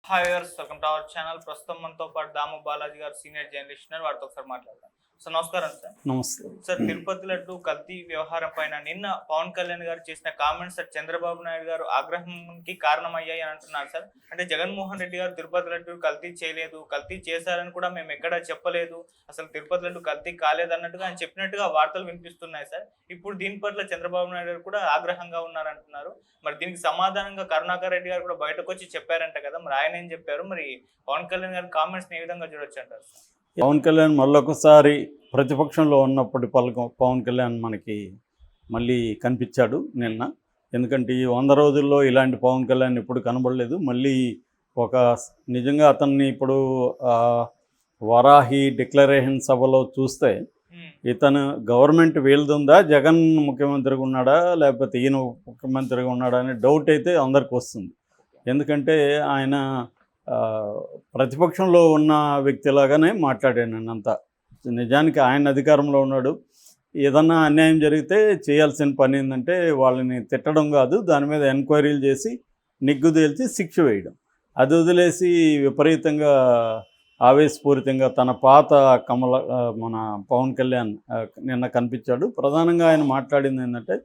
Hi viewers, welcome to our channel. ప్రస్తుతం మనతో పాటు దాము బాలాజీ గారు సీనియర్ జర్నలిస్ట్ ఉన్నారు. వారితో ఒకసారి మాట్లాడదాం. సో నమస్కారం సార్. నమస్తే సార్, తిరుపతి లడ్డు కల్తీ వ్యవహారం పైన నిన్న పవన్ కళ్యాణ్ గారు చేసిన కామెంట్స్ చంద్రబాబు నాయుడు గారు ఆగ్రహంకి కారణమయ్యాయి అని అంటున్నారు సార్. అంటే జగన్మోహన్ రెడ్డి గారు తిరుపతి లడ్డు కల్తీ చేయలేదు, కల్తీ చేశారని కూడా మేము ఎక్కడ చెప్పలేదు, అసలు తిరుపతి లడ్డు కల్తీ కాలేదు అన్నట్టుగా ఆయన చెప్పినట్టుగా వార్తలు వినిపిస్తున్నాయి సార్. ఇప్పుడు దీని పట్ల చంద్రబాబు నాయుడు గారు కూడా ఆగ్రహంగా ఉన్నారంటున్నారు. మరి దీనికి సమాధానంగా కరుణాకర్ రెడ్డి గారు కూడా బయటకు వచ్చి చెప్పారంట కదా, మరి ఆయన ఏం చెప్పారు? మరి పవన్ కళ్యాణ్ గారి కామెంట్స్ ఏ విధంగా చూడొచ్చు అంటారు? పవన్ కళ్యాణ్ మళ్ళొకసారి ప్రతిపక్షంలో ఉన్నప్పటి పవన్ కళ్యాణ్ మనకి మళ్ళీ కనిపించాడు నిన్న. ఎందుకంటే ఈ 100 రోజుల్లో ఇలాంటి పవన్ కళ్యాణ్ ఇప్పుడు కనబడలేదు. మళ్ళీ ఒక నిజంగా అతన్ని ఇప్పుడు వరాహి డిక్లరేషన్ సభలో చూస్తే ఇతను గవర్నమెంట్ వీలుతుందా, జగన్ ముఖ్యమంత్రిగా ఉన్నాడా లేకపోతే ఈయన ముఖ్యమంత్రిగా ఉన్నాడా అనే డౌట్ అయితే అందరికి వస్తుంది. ఎందుకంటే ఆయన ప్రతిపక్షంలో ఉన్న వ్యక్తిలాగానే మాట్లాడాను అంతా. నిజానికి ఆయన అధికారంలో ఉన్నాడు. ఏదన్నా అన్యాయం జరిగితే చేయాల్సిన పని ఏంటంటే వాళ్ళని తిట్టడం కాదు, దాని మీద ఎంక్వైరీలు చేసి నిగ్గు తేల్చి శిక్ష వేయడం. అది వదిలేసి విపరీతంగా ఆవేశపూరితంగా తన పాత మన పవన్ కళ్యాణ్ నిన్న కనిపించాడు. ప్రధానంగా ఆయన మాట్లాడింది ఏంటంటే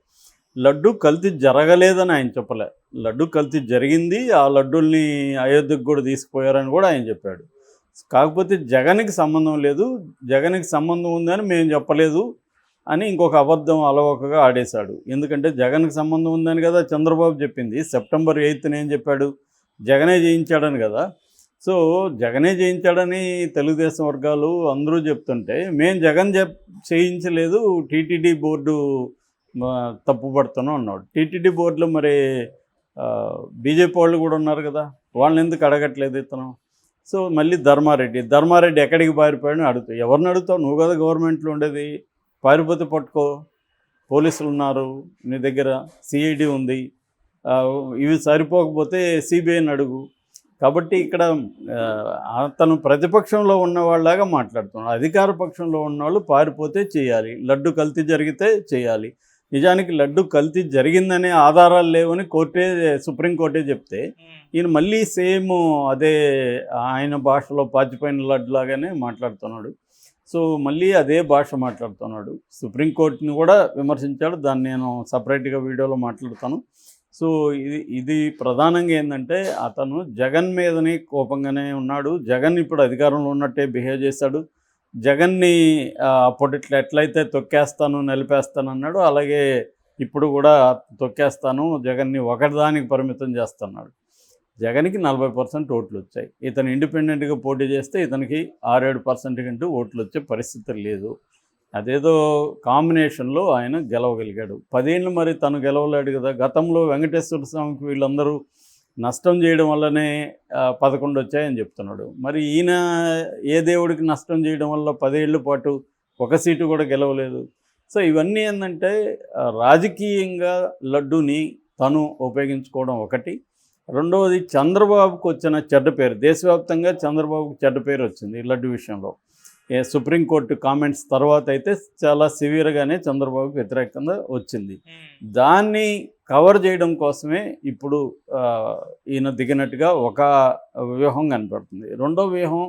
లడ్డు కల్తీ జరగలేదని ఆయన చెప్పలే, లడ్డు కల్తీ జరిగింది, ఆ లడ్డూల్ని అయోధ్యకు కూడా తీసుకుపోయారని కూడా ఆయన చెప్పాడు. కాకపోతే జగన్కి సంబంధం లేదు, జగన్కి సంబంధం ఉందని మేము చెప్పలేదు అని ఇంకొక అబద్ధం అలవోకగా ఆడేశాడు. ఎందుకంటే జగన్కి సంబంధం ఉందని కదా చంద్రబాబు చెప్పింది. September 8th ఏం చెప్పాడు? జగనే చేయించాడని కదా. సో జగనే చేయించాడని తెలుగుదేశం వర్గాలు అందరూ చెప్తుంటే మేము జగన్ చేయించలేదు, టీటీడీ బోర్డు తప్పుపడుతున్నాం అన్నాడు. టీటీడీ బోర్డులో మరి బీజేపీ వాళ్ళు కూడా ఉన్నారు కదా, వాళ్ళని ఎందుకు అడగట్లేదు ఇతను? సో మళ్ళీ ధర్మారెడ్డి ఎక్కడికి పారిపోయాడని అడుగుతావు. ఎవరిని అడుగుతావు? నువ్వు కదా గవర్నమెంట్లో ఉండేది. పారిపోతే పట్టుకో, పోలీసులు ఉన్నారు నీ దగ్గర, సిఐడి ఉంది, ఇవి సరిపోకపోతే సిబిఐని అడుగు. కాబట్టి ఇక్కడ అతను ప్రతిపక్షంలో ఉన్నవాళ్ళలాగా మాట్లాడుతున్నాడు. అధికార పక్షంలో ఉన్నవాళ్ళు పారిపోతే చేయాలి, లడ్డు కల్తీ జరిగితే చేయాలి. నిజానికి లడ్డు కల్తీ జరిగిందనే ఆధారాలు లేవని సుప్రీంకోర్టే చెప్తే ఈయన మళ్ళీ సేమ్ అదే ఆయన భాషలో పాచిపోయిన లడ్డు లాగానే మాట్లాడుతున్నాడు. సో మళ్ళీ అదే భాష మాట్లాడుతున్నాడు. సుప్రీంకోర్టుని కూడా విమర్శించాడు, దాన్ని నేను సపరేట్గా వీడియోలో మాట్లాడుతాను. సో ఇది ప్రధానంగా ఏంటంటే అతను జగన్ మీదనే కోపంగానే ఉన్నాడు. జగన్ ఇప్పుడు అధికారంలో ఉన్నట్టే బిహేవ్ చేశాడు. జగన్ని అప్పటిట్లో ఎట్లయితే తొక్కేస్తాను నిలిపేస్తాను అన్నాడు, అలాగే ఇప్పుడు కూడా తొక్కేస్తాను, జగన్ని ఒకటిదానికి పరిమితం చేస్తున్నాడు. జగన్కి 40% ఓట్లు వచ్చాయి. ఇతను ఇండిపెండెంట్గా పోటీ చేస్తే ఇతనికి 6-7% కంటూ ఓట్లు వచ్చే పరిస్థితి లేదు. అదేదో కాంబినేషన్లో ఆయన గెలవగలిగాడు. 10 ఏళ్ళు మరి తను గెలవలేడు కదా. గతంలో వెంకటేశ్వర స్వామికి వీళ్ళందరూ నష్టం చేయడం వల్లనే 11 వచ్చాయని చెప్తున్నాడు. మరి ఈయన ఏ దేవుడికి నష్టం చేయడం వల్ల 10 ఏళ్ల పాటు ఒక సీటు కూడా గెలవలేదు. సో ఇవన్నీ ఏంటంటే రాజకీయంగా లడ్డూని తను ఉపయోగించుకోవడం ఒకటి. రెండవది చంద్రబాబుకు వచ్చిన చెడ్డ పేరు, దేశవ్యాప్తంగా చంద్రబాబుకు చెడ్డ పేరు వచ్చింది ఈ లడ్డు విషయంలో. సుప్రీంకోర్టు కామెంట్స్ తర్వాత అయితే చాలా సివియర్గానే చంద్రబాబుకు వ్యతిరేకంగా వచ్చింది. దాన్ని కవర్ చేయడం కోసమే ఇప్పుడు ఈయన దిగినట్టుగా ఒక వ్యూహం కనపడుతుంది. రెండో వ్యూహం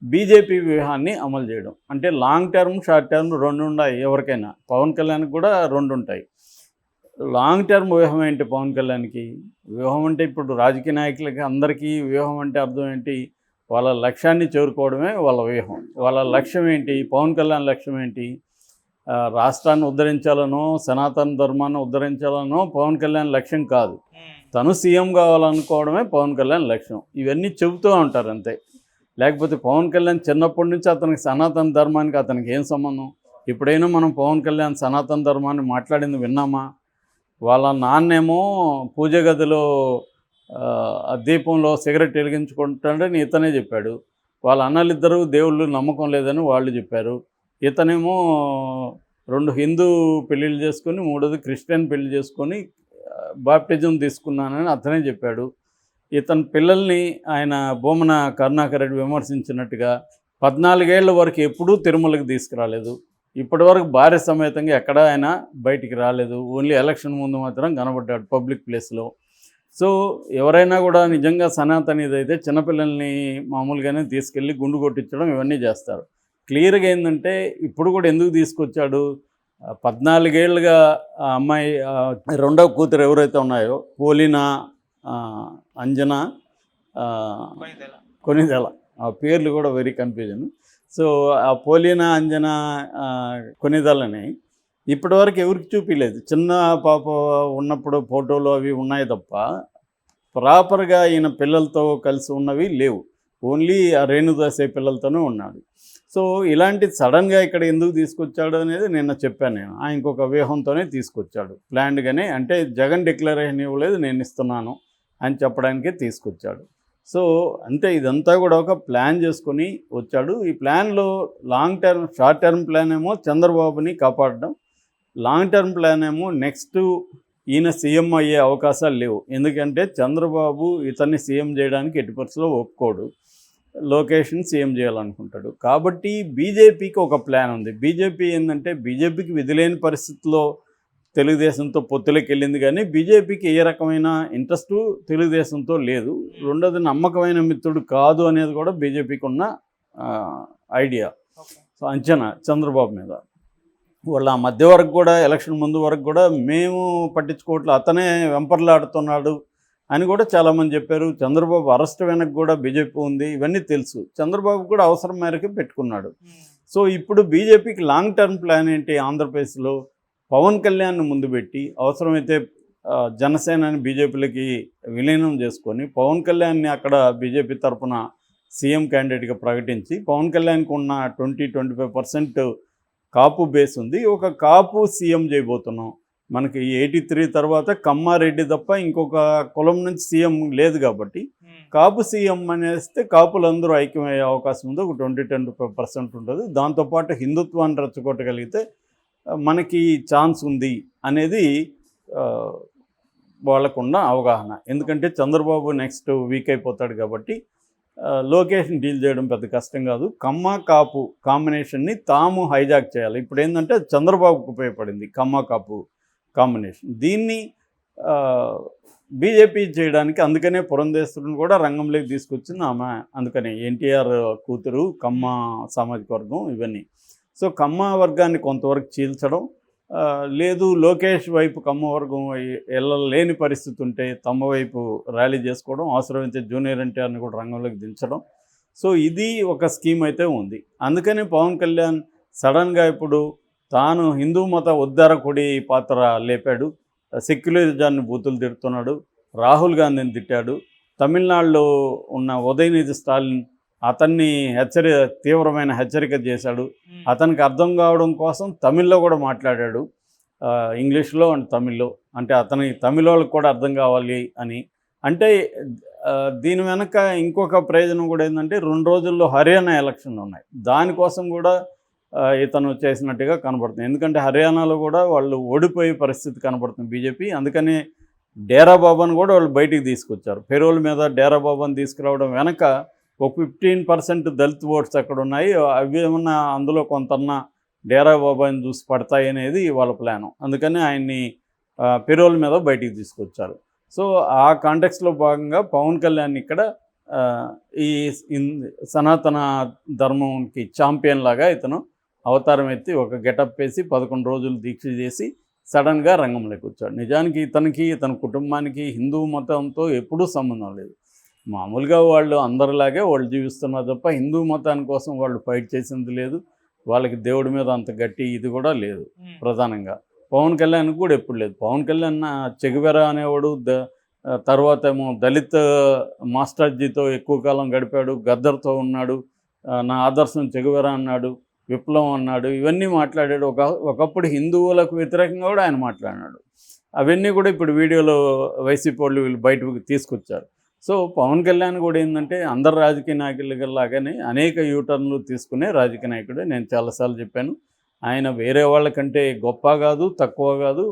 బీజేపీ వ్యూహాన్ని అమలు చేయడం. అంటే లాంగ్ టర్మ్ షార్ట్ టర్మ్ రెండు ఉన్నాయి ఎవరికైనా. పవన్ కళ్యాణ్కి కూడా రెండు ఉంటాయి. లాంగ్ టర్మ్ వ్యూహం ఏంటి పవన్ కళ్యాణ్కి? వ్యూహం అంటే ఇప్పుడు రాజకీయ నాయకులకి అందరికీ వ్యూహం అంటే అర్థం ఏంటి? వాళ్ళ లక్ష్యాన్ని చేరుకోవడమే వాళ్ళ వ్యూహం. వాళ్ళ లక్ష్యం ఏంటి? పవన్ కళ్యాణ్ లక్ష్యం ఏంటి? రాష్ట్రాన్ని ఉద్ధరించాలనో సనాతన ధర్మాన్ని ఉద్ధరించాలనో పవన్ కళ్యాణ్ లక్ష్యం కాదు. తను సీఎం కావాలనుకోవడమే పవన్ కళ్యాణ్ లక్ష్యం. ఇవన్నీ చెబుతూ ఉంటారు అంతే. లేకపోతే పవన్ కళ్యాణ్ చిన్నప్పటి నుంచి అతనికి సనాతన ధర్మానికి అతనికి ఏం సంబంధం? ఎప్పుడైనా మనం పవన్ కళ్యాణ్ సనాతన ధర్మాన్ని మాట్లాడింది విన్నామా? వాళ్ళ నాన్నేమో పూజ గదిలో దీపంలో సిగరెట్ వెలిగించుకుంటాడని ఇతనే చెప్పాడు. వాళ్ళ అన్నలిద్దరూ దేవుళ్ళు నమ్మకం లేదని వాళ్ళు చెప్పారు. ఇతనేమో 2 హిందూ పెళ్ళిళ్ళు చేసుకొని 3వది క్రిస్టియన్ పెళ్లి చేసుకొని బాప్టిజం తీసుకున్నానని అతనే చెప్పాడు. ఇతని పిల్లల్ని ఆయన భూమన కరుణాకర్ రెడ్డి విమర్శించినట్టుగా 14 ఏళ్ల వరకు ఎప్పుడూ తిరుమలకి తీసుకురాలేదు. ఇప్పటివరకు భార్య సమేతంగా ఎక్కడా ఆయన బయటికి రాలేదు. ఓన్లీ ఎలక్షన్ ముందు మాత్రం కనబడ్డాడు పబ్లిక్ ప్లేస్లో. సో ఎవరైనా కూడా నిజంగా సనాతనిది అయితే చిన్నపిల్లల్ని మామూలుగానే తీసుకెళ్ళి గుండు కొట్టించడం ఇవన్నీ చేస్తారు. క్లియర్గా ఏంటంటే ఇప్పుడు కూడా ఎందుకు తీసుకొచ్చాడు, 14 ఏళ్ళుగా ఆ అమ్మాయి రెండవ కూతురు ఎవరైతే ఉన్నాయో పోలినా అంజనా కొనిదెల, ఆ పేర్లు కూడా వెరీ కన్ఫ్యూజన్. సో ఆ పోలినా అంజనా కొనిదెలని ఇప్పటివరకు ఎవరికి చూపించలేదు. చిన్న పాప ఉన్నప్పుడు ఫోటోలు అవి ఉన్నాయి తప్ప ప్రాపర్గా ఈయన పిల్లలతో కలిసి ఉన్నవి లేవు. ఓన్లీ ఆ రేణుదాసే పిల్లలతోనే ఉన్నాడు. సో ఇలాంటి సడన్గా ఇక్కడ ఎందుకు తీసుకొచ్చాడు అనేది నిన్న చెప్పాను నేను. ఆయనకు ఒక వ్యూహంతోనే తీసుకొచ్చాడు ప్లాన్డ్గానే. అంటే జగన్ డిక్లరేషన్ ఇవ్వలేదు, నేను ఇస్తున్నాను అని చెప్పడానికే తీసుకొచ్చాడు. సో అంటే ఇదంతా కూడా ఒక ప్లాన్ చేసుకొని వచ్చాడు. ఈ ప్లాన్లో long term, short term plan ఏమో చంద్రబాబుని కాపాడడం, లాంగ్ టర్మ్ ప్లాన్ ఏమో నెక్స్ట్ ఈయన సీఎం అయ్యే అవకాశాలు లేవు. ఎందుకంటే చంద్రబాబు ఇతన్ని సీఎం చేయడానికి ఎట్టి పరిస్థితుల్లో ఒప్పుకోడు, లోకేష్ని సీఎం చేయాలనుకుంటాడు. కాబట్టి బీజేపీకి ఒక ప్లాన్ ఉంది. బీజేపీ ఏంటంటే బీజేపీకి విధిలేని పరిస్థితుల్లో తెలుగుదేశంతో పొత్తులకు వెళ్ళింది, కానీ బీజేపీకి ఏ రకమైన ఇంట్రెస్టు తెలుగుదేశంతో లేదు. రెండోది నమ్మకమైన మిత్రుడు కాదు అనేది కూడా బీజేపీకి ఉన్న ఐడియా, సో అంచనా చంద్రబాబు మీద. వాళ్ళ మధ్య వరకు కూడా ఎలక్షన్ ముందు వరకు కూడా మేము పట్టించుకోవట్లేదు, అతనే వెంపర్లాడుతున్నాడు అని కూడా చాలామంది చెప్పారు. చంద్రబాబు అరెస్ట్ వెనక్కి కూడా బీజేపీ ఉంది, ఇవన్నీ తెలుసు. చంద్రబాబు కూడా అవసరం మేరకు పెట్టుకున్నాడు. సో ఇప్పుడు బీజేపీకి లాంగ్ టర్మ్ ప్లాన్ ఏంటి, ఆంధ్రప్రదేశ్లో పవన్ కళ్యాణ్ని ముందు పెట్టి అవసరమైతే జనసేనని బీజేపీలకి విలీనం చేసుకొని పవన్ కళ్యాణ్ని అక్కడ బీజేపీ తరఫున సీఎం క్యాండిడేట్గా ప్రకటించి, పవన్ కళ్యాణ్కి ఉన్న 20-25% కాపు బేస్ ఉంది, ఒక కాపు సీఎం చేయబోతున్నాం. మనకి 83 తర్వాత కమ్మారెడ్డి తప్ప ఇంకొక కులం నుంచి సీఎం లేదు కాబట్టి కాపు సీఎం అనేస్తే కాపులందరూ ఐక్యమయ్యే అవకాశం ఉంది. ఒక 20-25% ఉంటుంది. దాంతోపాటు హిందుత్వాన్ని రెచ్చగొట్టగలిగితే మనకి ఛాన్స్ ఉంది అనేది వాళ్ళకున్న అవగాహన. ఎందుకంటే చంద్రబాబు నెక్స్ట్ వీక్ అయిపోతాడు కాబట్టి లోకేష్ని డీల్ చేయడం పెద్ద కష్టం కాదు. కమ్మ కాపు కాంబినేషన్ని తాము హైజాక్ చేయాలి. ఇప్పుడు ఏంటంటే చంద్రబాబుకు ఉపయోగపడింది కమ్మ కాపు కాంబినేషన్. దీన్ని బీజేపీ చేయడానికి అందుకనే పురంధేశ్వరుని కూడా రంగంలోకి తీసుకొచ్చింది ఆమె. అందుకనే ఎన్టీఆర్ కూతురు, కమ్మ సామాజిక వర్గం ఇవన్నీ. సో కమ్మ వర్గాన్ని కొంతవరకు చీల్చడం, లేదు లోకేష్ వైపు కమ్మ వర్గం వెళ్ళలేని పరిస్థితి ఉంటే తమ వైపు ర్యాలీ చేసుకోవడం, అవసరమైతే జూనియర్ ఎన్టీఆర్ని కూడా రంగంలోకి దించడం. సో ఇది ఒక స్కీమ్ అయితే ఉంది. అందుకని పవన్ కళ్యాణ్ సడన్గా ఇప్పుడు తాను హిందూ మత ఉద్ధారకుడి పాత్ర లేపాడు. సెక్యులరిజాన్ని బూతులు తిడుతున్నాడు, రాహుల్ గాంధీని తిట్టాడు. తమిళనాడులో ఉన్న ఉదయనిధి స్టాలిన్ అతన్ని తీవ్రమైన హెచ్చరిక చేశాడు. అతనికి అర్థం కావడం కోసం తమిళ్లో కూడా మాట్లాడాడు, ఇంగ్లీష్లో అండ్ తమిళ్లో. అంటే తమిళ వాళ్ళకి కూడా అర్థం కావాలి అని. అంటే దీని వెనక ఇంకొక ప్రయోజనం కూడా ఏంటంటే 2 రోజుల్లో హర్యానా ఎలక్షన్లు ఉన్నాయి, దానికోసం కూడా ఇతను చేసినట్టుగా కనబడుతుంది. ఎందుకంటే హర్యానాలో కూడా వాళ్ళు ఓడిపోయే పరిస్థితి కనబడుతుంది బీజేపీ. అందుకని డేరా బాబాను కూడా వాళ్ళు బయటికి తీసుకొచ్చారు. పెరోల్ మీద డేరా బాబాను తీసుకురావడం వెనక ఒక 15% దళిత్ ఓట్స్ అక్కడ ఉన్నాయి, అవి ఏమన్నా అందులో కొంతన్నా డేరా బాబాని చూసి పడతాయి అనేది వాళ్ళ ప్లాను. అందుకని ఆయన్ని పెరోల్ మీద బయటికి తీసుకొచ్చారు. సో ఆ కాంటెక్స్లో భాగంగా పవన్ కళ్యాణ్ ఇక్కడ ఈ సనాతన ధర్మంకి ఛాంపియన్ లాగా ఇతను అవతారం ఎత్తి ఒక గెటప్ వేసి 11 రోజులు దీక్ష చేసి సడన్గా రంగంలోకి వచ్చాడు. నిజానికి ఇతని కుటుంబానికి హిందూ మతంతో ఎప్పుడూ సంబంధం లేదు. మామూలుగా వాళ్ళు అందరిలాగే వాళ్ళు జీవిస్తున్నారు తప్ప హిందూ మతాని కోసం వాళ్ళు ఫైట్ చేసింది లేదు. వాళ్ళకి దేవుడి మీద అంత గట్టి ఇది కూడా లేదు. ప్రధానంగా పవన్ కళ్యాణ్కి కూడా ఎప్పుడు లేదు. పవన్ కళ్యాణ్ చెగువెరా అనేవాడు, తర్వాత ఏమో దళిత్ మాస్టర్జీతో ఎక్కువ కాలం గడిపాడు, గద్దర్తో ఉన్నాడు, నా ఆదర్శం చెగువెరా అన్నాడు, విప్లవం అన్నాడు, ఇవన్నీ మాట్లాడాడు. ఒకప్పుడు హిందువులకు వ్యతిరేకంగా కూడా ఆయన మాట్లాడినాడు. అవన్నీ కూడా ఇప్పుడు వీడియోలో వైసీపీ వాళ్ళు వీళ్ళు బయటకు తీసుకొచ్చారు. సో పవన్ కళ్యాణ్ కూడా ఏంటంటే అందరు రాజకీయ నాయకులలాగానే అనేక యూటర్న్లు తీసుకునే రాజకీయ నాయకుడే. నేను చాలాసార్లు చెప్పాను, ఆయన వేరే వాళ్ళకంటే గొప్ప కాదు, తక్కువ కాదు.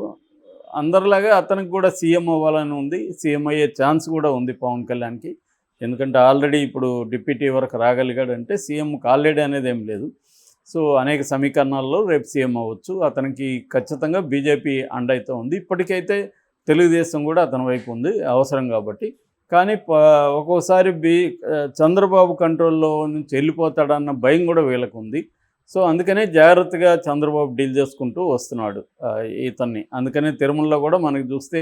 అందరిలాగా అతనికి కూడా సీఎం అవ్వాలని ఉంది, సీఎం అయ్యే ఛాన్స్ కూడా ఉంది పవన్ కళ్యాణ్కి. ఎందుకంటే ఆల్రెడీ ఇప్పుడు డిప్యూటీ వరకు రాగలిగాడంటే సీఎంకి ఆల్రెడీ అనేది ఏం లేదు. సో అనేక సమీకరణాల్లో రేపు సీఎం అవ్వచ్చు. అతనికి ఖచ్చితంగా బీజేపీ అండ అయితే ఉంది. ఇప్పటికైతే తెలుగుదేశం కూడా అతని వైపు ఉంది అవసరం కాబట్టి. కానీ ఒక్కోసారి చంద్రబాబు కంట్రోల్లో నుంచి వెళ్ళిపోతాడన్న భయం కూడా వీళ్ళకు ఉంది. సో అందుకనే జాగ్రత్తగా చంద్రబాబు డీల్ చేసుకుంటూ వస్తున్నాడు ఇతన్ని. అందుకనే తిరుమలలో కూడా మనకి చూస్తే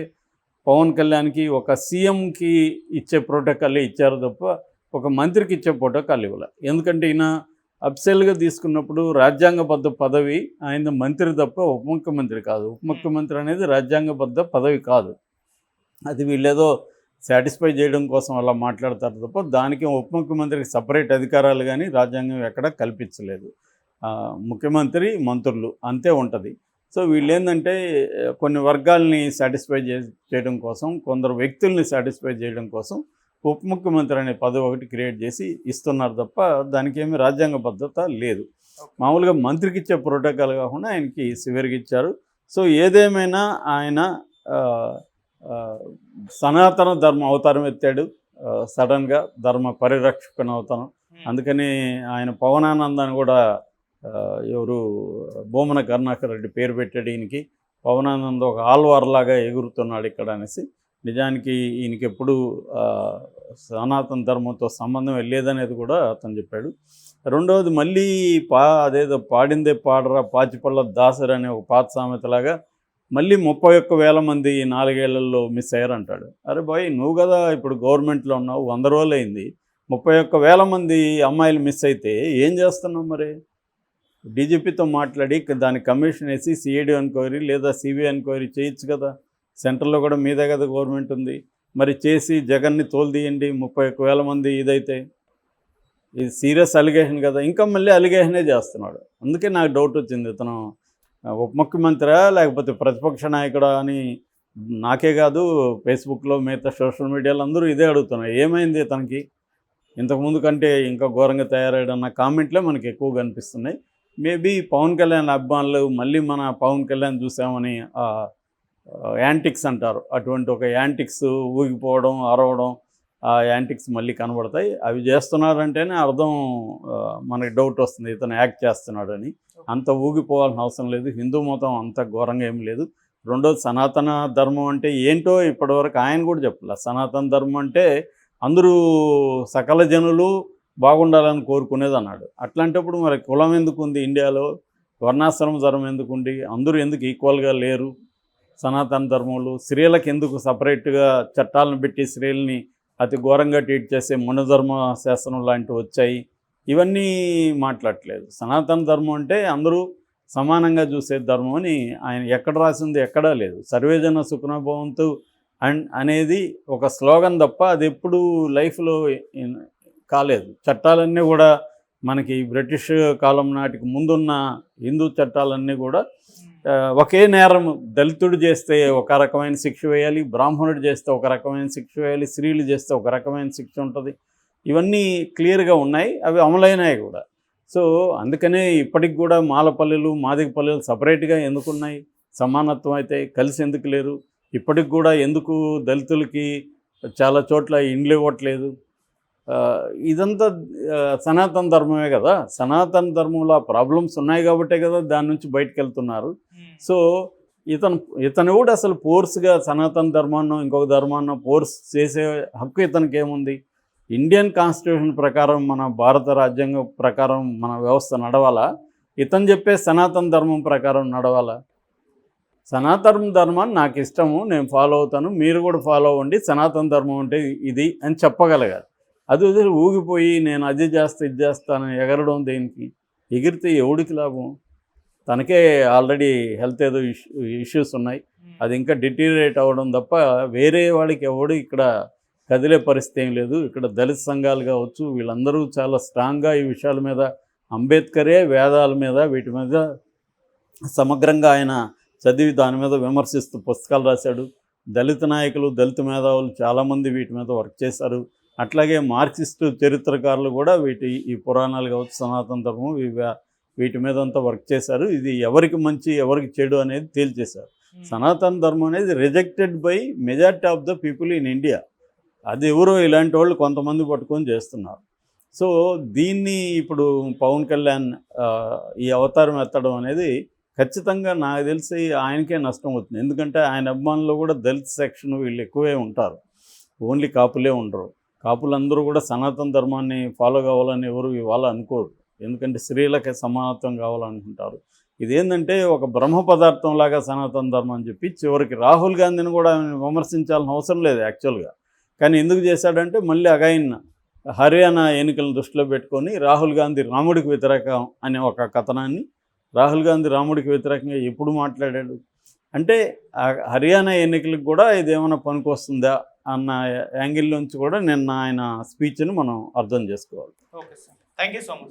పవన్ కళ్యాణ్కి ఒక సీఎంకి ఇచ్చే ప్రోటోకాల్ ఇచ్చారు తప్ప ఒక మంత్రికి ఇచ్చే ప్రోటోకాల్ ఇవ్వాలి. ఎందుకంటే ఈయన అఫ్సెల్గా తీసుకున్నప్పుడు రాజ్యాంగబద్ధ పదవి ఆయన మంత్రి తప్ప ఉప ముఖ్యమంత్రి కాదు. ఉప ముఖ్యమంత్రి అనేది రాజ్యాంగబద్ధ పదవి కాదు. అది వీళ్ళేదో సాటిస్ఫై చేయడం కోసం అలా మాట్లాడతారు తప్ప దానికి ఉప ముఖ్యమంత్రికి సపరేట్ అధికారాలు కానీ రాజ్యాంగం ఎక్కడా కల్పించలేదు. ముఖ్యమంత్రి మంత్రులు అంతే ఉంటుంది. సో వీళ్ళు ఏంటంటే కొన్ని వర్గాల్ని సాటిస్ఫై చేయడం కోసం, కొందరు వ్యక్తుల్ని సాటిస్ఫై చేయడం కోసం ఉప ముఖ్యమంత్రి అనే పదవి ఒకటి క్రియేట్ చేసి ఇస్తున్నారు తప్ప దానికి ఏమీ రాజ్యాంగబద్ధత లేదు. మామూలుగా మంత్రికి ఇచ్చే ప్రోటోకాల్ కాకుండా ఆయనకి సివియర్గా ఇచ్చారు. సో ఏదేమైనా ఆయన సనాతన ధర్మ అవతారం ఎత్తాడు సడన్గా, ధర్మ పరిరక్షకుని అవతారం. అందుకని ఆయన పవనానందాన్ని కూడా ఎవరు బోమన కరుణాకర్ రెడ్డి పేరు పెట్టాడు ఈయనకి. పవనానంద ఒక ఆల్వార్లాగా ఎగురుతున్నాడు ఇక్కడ అనేసి. నిజానికి ఈయనకి ఎప్పుడు సనాతన ధర్మంతో సంబంధం వెళ్ళేదనేది కూడా అతను చెప్పాడు. రెండవది మళ్ళీ అదేదో పాడిందే పాడరా పాచిపళ్ళ దాసరి అనే ఒక పాత సామెతలాగా మళ్ళీ 31,000 మంది 4 ఏళ్లలో మిస్ అయ్యారంటాడు. అరే బాయ్, నువ్వు కదా ఇప్పుడు గవర్నమెంట్లో ఉన్నావు, 100 రోజులు అయింది, 31,000 మంది అమ్మాయిలు మిస్ అయితే ఏం చేస్తున్నావు? మరి డీజీపీతో మాట్లాడి దాని కమిషన్ వేసి సిఐడి ఎంక్వైరీ లేదా సిబిఐ ఎంక్వైరీ చేయొచ్చు కదా. సెంట్రల్లో కూడా మీదే కదా గవర్నమెంట్ ఉంది. మరి చేసి జగన్ని తోలుదీయండి. 31,000 మంది ఇదైతే ఇది సీరియస్ అలిగేషన్ కదా. ఇంకా మళ్ళీ అలిగేషనే చేస్తున్నాడు. అందుకే నాకు డౌట్ వచ్చింది, ఇతను ఉప ముఖ్యమంత్రి లేకపోతే ప్రతిపక్ష నాయకుడా అని. నాకే కాదు, ఫేస్బుక్లో మిగతా సోషల్ మీడియాలో అందరూ ఇదే అడుగుతున్నారు, ఏమైంది ఇతనికి ఇంతకుముందు కంటే ఇంకా ఘోరంగా తయారయ్యాడన్న కామెంట్లే మనకి ఎక్కువ కనిపిస్తున్నాయి. మేబీ పవన్ కళ్యాణ్ అభిమానులు మళ్ళీ మన పవన్ కళ్యాణ్ చూసామని యాంటిక్స్ అంటారు, అటువంటి ఒక యాంటిక్స్ ఊగిపోవడం, అరవడం, ఆ యాంటిక్స్ మళ్ళీ కనబడతాయి. అవి చేస్తున్నారంటేనే అర్థం మనకి డౌట్ వస్తుంది ఇతను యాక్ట్ చేస్తున్నాడని. అంత ఊగిపోవాల్సిన అవసరం లేదు. హిందూ మతం అంత ఘోరంగా ఏం లేదు. రెండోది, సనాతన ధర్మం అంటే ఏంటో ఇప్పటివరకు ఆయన కూడా చెప్పలే. సనాతన ధర్మం అంటే అందరూ సకల జనులు బాగుండాలని కోరుకునేది అన్నాడు. అట్లాంటప్పుడు మరి కులం ఎందుకు ఉంది ఇండియాలో? వర్ణాశ్రమ ధర్మం ఎందుకు ఉంది? అందరూ ఎందుకు ఈక్వల్గా లేరు? సనాతన ధర్మంలో స్త్రీలకు ఎందుకు సపరేట్గా చట్టాలను పెట్టి స్త్రీలని అతి ఘోరంగా ట్రీట్ చేసే మనుధర్మ శాస్త్రం లాంటివి వచ్చాయి? ఇవన్నీ మాట్లాడట్లేదు. సనాతన ధర్మం అంటే అందరూ సమానంగా చూసే ధర్మం అని ఆయన ఎక్కడ రాసింది ఎక్కడా లేదు. సర్వేజన సుఖనభవంతు అనేది ఒక స్లోగన్ తప్ప అది ఎప్పుడు లైఫ్లో కాలేదు. చట్టాలన్నీ కూడా మనకి బ్రిటిష్ కాలం నాటికి ముందున్న హిందూ చట్టాలన్నీ కూడా ఒకే నేరం. దళితుడు చేస్తే ఒక రకమైన శిక్ష వేయాలి, బ్రాహ్మణుడు చేస్తే ఒక రకమైన శిక్ష వేయాలి, స్త్రీలు చేస్తే ఒక రకమైన శిక్ష ఉంటుంది. ఇవన్నీ క్లియర్గా ఉన్నాయి, అవి అమలైనాయి కూడా. సో అందుకనే ఇప్పటికి కూడా మాలపల్లెలు మాదిగపల్లెలు సపరేట్గా ఎందుకున్నాయి? సమానత్వం అయితే కలిసి ఎందుకు లేరు? ఇప్పటికి కూడా ఎందుకు దళితులకి చాలా చోట్ల ఇండ్లు ఇవ్వట్లేదు? ఇదంతా సనాతన ధర్మమే కదా. సనాతన ధర్మంలో ప్రాబ్లమ్స్ ఉన్నాయి కాబట్టే కదా దాని నుంచి బయటకు వెళ్తున్నారు. సో ఇతను కూడా అసలు ఫోర్స్గా సనాతన ధర్మాన్నో ఇంకొక ధర్మాన్నో ఫోర్స్ చేసే హక్కు ఇతనికి ఏముంది? ఇండియన్ కాన్స్టిట్యూషన్ ప్రకారం, మన భారత రాజ్యాంగం ప్రకారం మన వ్యవస్థ నడవాలా? ఇతను చెప్పే సనాతన ధర్మం ప్రకారం నడవాలా? సనాతన ధర్మాన్ని నాకు ఇష్టము, నేను ఫాలో అవుతాను, మీరు కూడా ఫాలో అవ్వండి, సనాతన ధర్మం అంటే ఇది అని చెప్పగలగాలి. అది వదిలి ఊగిపోయి నేను అది చేస్తా ఇది చేస్తానని ఎగరడం దేనికి? ఎగిరితే ఎవడికి లాభం? తనకే ఆల్రెడీ హెల్త్ ఏదో ఇష్యూస్ ఉన్నాయి, అది ఇంకా డిటీరియేట్ అవ్వడం తప్ప వేరే వాడికి ఎవడు ఇక్కడ కదిలే పరిస్థితి ఏం లేదు. ఇక్కడ దళిత సంఘాలు కావచ్చు, వీళ్ళందరూ చాలా స్ట్రాంగ్గా ఈ విషయాల మీద, అంబేద్కరే వేదాల మీద వీటి మీద సమగ్రంగా ఆయన చదివి దాని మీద విమర్శిస్తూ పుస్తకాలు రాశాడు. దళిత నాయకులు, దళిత మేధావులు చాలామంది వీటి మీద వర్క్ చేశారు. అట్లాగే మార్క్సిస్టు చరిత్రకారులు కూడా ఈ పురాణాలు కావచ్చు, సనాతన ధర్మం, వీటి మీద అంతా వర్క్ చేశారు. ఇది ఎవరికి మంచి ఎవరికి చెడు అనేది తేల్చేశారు. సనాతన ధర్మం అనేది rejected by majority of the people in India. అది ఎవరో ఇలాంటి వాళ్ళు కొంతమంది పట్టుకొని చేస్తున్నారు. సో దీన్ని ఇప్పుడు పవన్ కళ్యాణ్ ఈ అవతారం ఎత్తడం అనేది ఖచ్చితంగా నాకు తెలిసి ఆయనకే నష్టం అవుతుంది. ఎందుకంటే ఆయన అభిమానులు కూడా దళిత సెక్షన్ వీళ్ళు ఎక్కువే ఉంటారు, ఓన్లీ కాపులే ఉండరు. కాపులందరూ కూడా సనాతన ధర్మాన్ని ఫాలో కావాలని ఎవరు ఇవాళ అనుకోరు, ఎందుకంటే స్త్రీలకి సమానత్వం కావాలనుకుంటారు. ఇదేంటంటే ఒక బ్రహ్మ పదార్థం లాగా సనాతన ధర్మం అని చెప్పి చివరికి రాహుల్ గాంధీని కూడా విమర్శించాల్సిన అవసరం లేదు యాక్చువల్గా. కానీ ఎందుకు చేశాడంటే మళ్ళీ అగైన్ హర్యానా ఎన్నికలను దృష్టిలో పెట్టుకొని రాహుల్ గాంధీ రాముడికి వ్యతిరేకం అనే ఒక కథనాన్ని, రాహుల్ గాంధీ రాముడికి వ్యతిరేకంగా ఎప్పుడు మాట్లాడాడు అంటే హర్యానా ఎన్నికలకు కూడా ఇదేమైనా పనికొస్తుందా అన్న యాంగిల్ నుంచి కూడా నిన్న ఆయన స్పీచ్ని మనం అర్థం చేసుకోవాలి. Okay sir, thank you so much.